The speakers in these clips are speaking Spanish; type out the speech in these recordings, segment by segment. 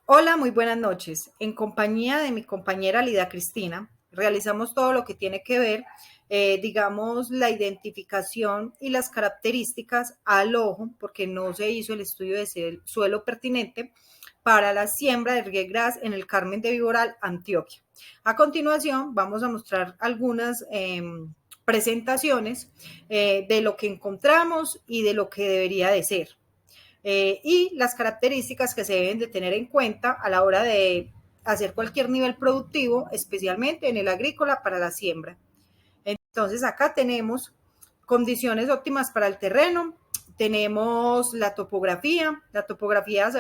Hola, muy buenas noches. En compañía de mi compañera Lida Cristina, realizamos todo lo que tiene que ver, digamos, la identificación y las características al ojo, porque no se hizo el estudio de suelo pertinente para la siembra de riegras en el Carmen de Viboral, Antioquia. A continuación, vamos a mostrar algunas presentaciones de lo que encontramos y de lo que debería de ser y las características que se deben de tener en cuenta a la hora de hacer cualquier nivel productivo, especialmente en el agrícola para la siembra. Entonces acá tenemos condiciones óptimas para el terreno, tenemos la topografía,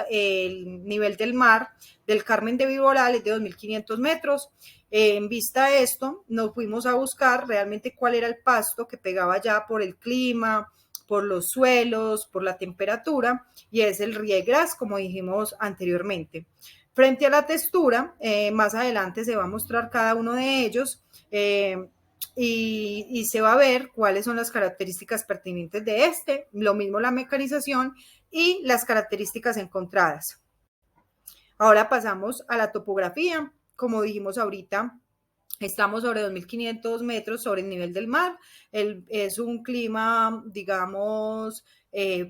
el nivel del mar del Carmen de Viboral es de 2.500 metros. En vista de esto, nos fuimos a buscar realmente cuál era el pasto que pegaba ya por el clima, por los suelos, por la temperatura, y es el riegras, como dijimos anteriormente. Frente a la textura, más adelante se va a mostrar cada uno de ellos. Y se va a ver cuáles son las características pertinentes de este, lo mismo la mecanización y las características encontradas. Ahora pasamos a la topografía. Como dijimos ahorita, estamos sobre 2.500 metros sobre el nivel del mar. Es un clima, digamos,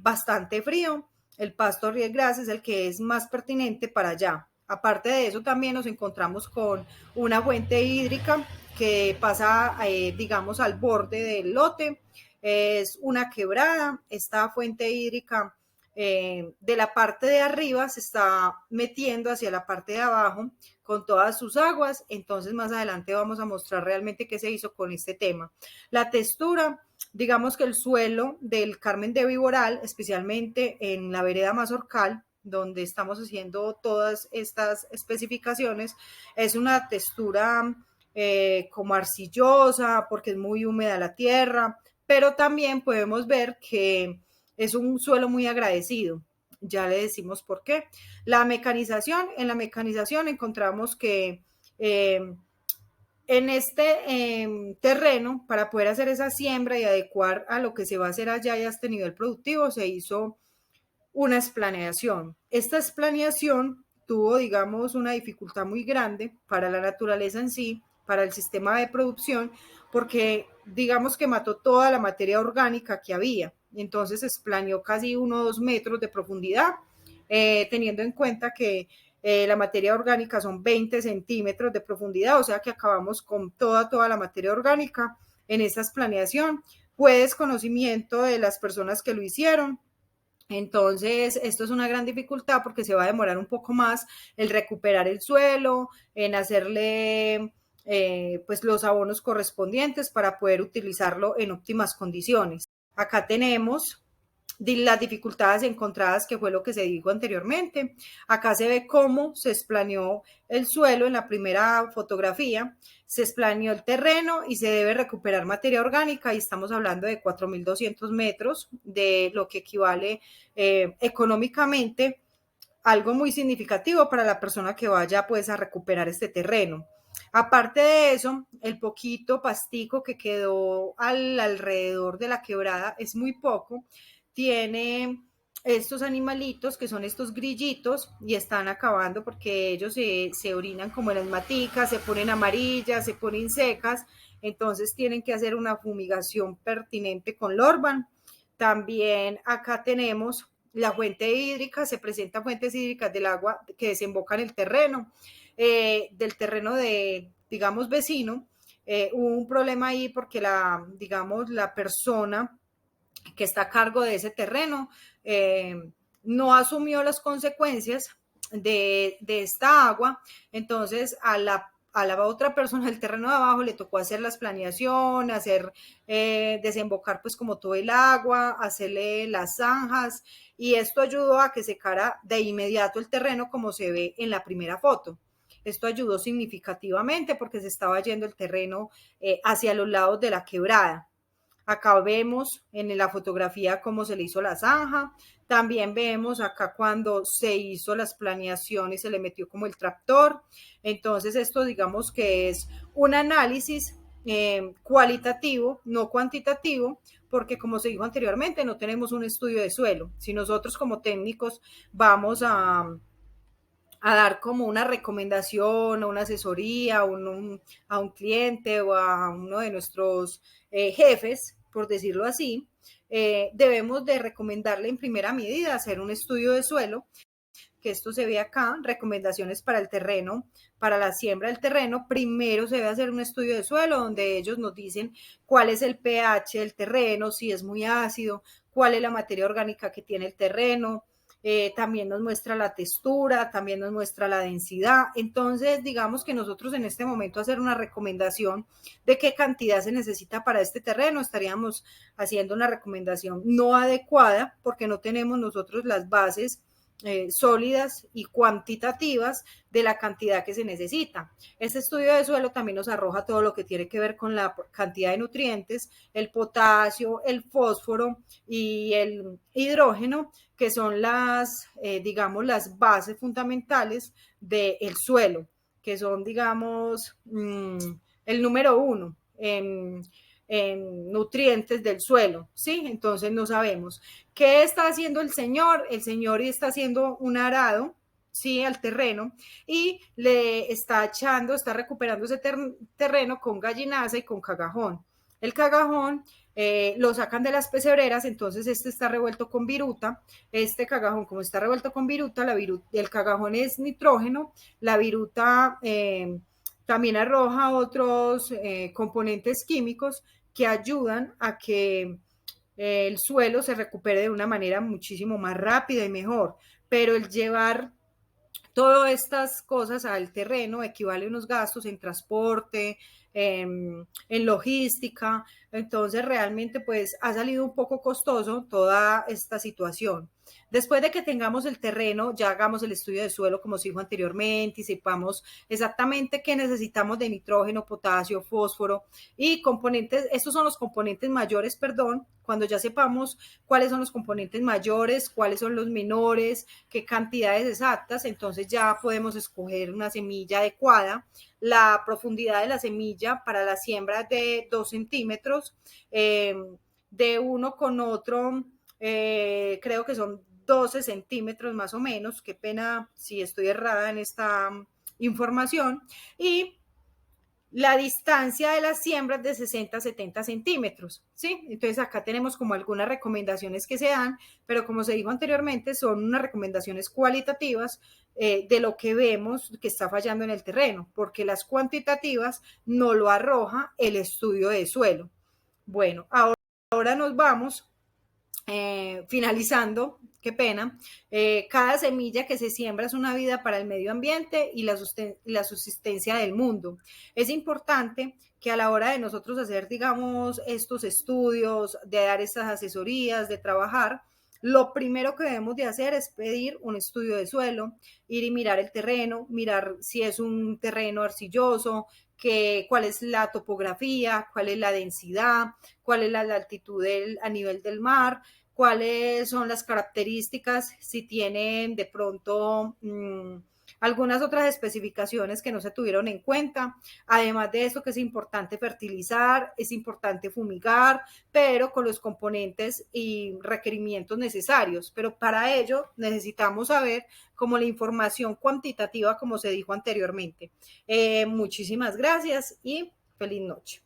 bastante frío. El pasto riegras es el que es más pertinente para allá. Aparte de eso, también nos encontramos con una fuente hídrica que pasa, digamos, al borde del lote. Es una quebrada. Esta fuente hídrica de la parte de arriba se está metiendo hacia la parte de abajo con todas sus aguas. Entonces más adelante vamos a mostrar realmente qué se hizo con este tema. La textura, digamos que el suelo del Carmen de Viboral, especialmente en la vereda Mazorcal, donde estamos haciendo todas estas especificaciones, es una textura como arcillosa porque es muy húmeda la tierra, pero también podemos ver que es un suelo muy agradecido. Ya le decimos por qué. En la mecanización encontramos que en este terreno, para poder hacer esa siembra y adecuar a lo que se va a hacer allá y a este nivel productivo, se hizo una esplaneación. Esta esplaneación tuvo, digamos, una dificultad muy grande para la naturaleza en sí, para el sistema de producción, porque digamos que mató toda la materia orgánica que había. Entonces esplaneó casi 1 o 2 metros de profundidad, teniendo en cuenta que la materia orgánica son 20 centímetros de profundidad, o sea que acabamos con toda la materia orgánica en esta esplaneación. Fue desconocimiento de las personas que lo hicieron. Entonces, esto es una gran dificultad porque se va a demorar un poco más el recuperar el suelo, en hacerle pues los abonos correspondientes para poder utilizarlo en óptimas condiciones. Acá tenemos las dificultades encontradas, que fue lo que se dijo anteriormente. Acá se ve cómo se esplaneó el suelo en la primera fotografía, se esplaneó el terreno y se debe recuperar materia orgánica, y estamos hablando de 4.200 metros, de lo que equivale económicamente algo muy significativo para la persona que vaya pues a recuperar este terreno. Aparte de eso, el poquito pastico que quedó alrededor de la quebrada es muy poco. Tiene estos animalitos que son estos grillitos y están acabando porque ellos se orinan como en las maticas, se ponen amarillas, se ponen secas, entonces tienen que hacer una fumigación pertinente con Lorban. También acá tenemos la fuente hídrica, se presentan fuentes hídricas del agua que desemboca en el terreno, del terreno de, digamos, vecino. Hubo un problema ahí porque digamos, la persona que está a cargo de ese terreno no asumió las consecuencias de esta agua. Entonces a la otra persona del terreno de abajo le tocó hacer las planeación, desembocar pues como todo el agua, hacerle las zanjas, y esto ayudó a que secara de inmediato el terreno como se ve en la primera foto. Esto ayudó significativamente porque se estaba yendo el terreno hacia los lados de la quebrada. Acá vemos en la fotografía cómo se le hizo la zanja. También vemos acá cuando se hizo las planeaciones, se le metió como el tractor. Entonces esto digamos que es un análisis cualitativo, no cuantitativo, porque como se dijo anteriormente, no tenemos un estudio de suelo. Si nosotros como técnicos vamos a dar como una recomendación o una asesoría a un cliente o a uno de nuestros jefes, por decirlo así, debemos de recomendarle en primera medida hacer un estudio de suelo, que esto se ve acá, recomendaciones para el terreno, para la siembra del terreno. Primero se debe hacer un estudio de suelo donde ellos nos dicen cuál es el pH del terreno, si es muy ácido, cuál es la materia orgánica que tiene el terreno. También nos muestra la textura, también nos muestra la densidad. Entonces, digamos que nosotros en este momento hacer una recomendación de qué cantidad se necesita para este terreno, estaríamos haciendo una recomendación no adecuada porque no tenemos nosotros las bases sólidas y cuantitativas de la cantidad que se necesita. Este estudio de suelo también nos arroja todo lo que tiene que ver con la cantidad de nutrientes, el potasio, el fósforo y el hidrógeno, que son digamos, las bases fundamentales del suelo, que son, digamos, el número uno en nutrientes del suelo, ¿sí? Entonces no sabemos. ¿Qué está haciendo el señor? El señor está haciendo un arado, sí, al terreno y le está echando, está recuperando ese terreno con gallinaza y con cagajón. El cagajón lo sacan de las pesebreras, entonces este está revuelto con viruta. Este cagajón, como está revuelto con viruta, el cagajón es nitrógeno, la viruta también arroja otros componentes químicos que ayudan a que el suelo se recupere de una manera muchísimo más rápida y mejor. Pero el llevar todas estas cosas al terreno equivale a unos gastos en transporte, en logística. Entonces realmente pues ha salido un poco costoso toda esta situación. Después de que tengamos el terreno, ya hagamos el estudio de suelo como se dijo anteriormente y sepamos exactamente qué necesitamos de nitrógeno, potasio, fósforo y componentes, estos son los componentes mayores, perdón, cuando ya sepamos cuáles son los componentes mayores, cuáles son los menores, qué cantidades exactas, entonces ya podemos escoger una semilla adecuada. La profundidad de la semilla para la siembra de 2 centímetros, de uno con otro, creo que son 12 centímetros más o menos, qué pena si estoy errada en esta información, y la distancia de las siembras de 60 a 70 centímetros, ¿sí? Entonces acá tenemos como algunas recomendaciones que se dan, pero como se dijo anteriormente, son unas recomendaciones cualitativas de lo que vemos que está fallando en el terreno, porque las cuantitativas no lo arroja el estudio de suelo. Bueno, ahora nos vamos finalizando, qué pena, cada semilla que se siembra es una vida para el medio ambiente y la subsistencia del mundo. Es importante que a la hora de nosotros hacer, digamos, estos estudios, de dar estas asesorías, de trabajar, lo primero que debemos de hacer es pedir un estudio de suelo, ir y mirar el terreno, mirar si es un terreno arcilloso, cuál es la topografía, cuál es la densidad, cuál es la altitud a nivel del mar, cuáles son las características, si tienen de pronto algunas otras especificaciones que no se tuvieron en cuenta. Además de eso, que es importante fertilizar, es importante fumigar, pero con los componentes y requerimientos necesarios. Pero para ello necesitamos saber como la información cuantitativa, como se dijo anteriormente. Muchísimas gracias y feliz noche.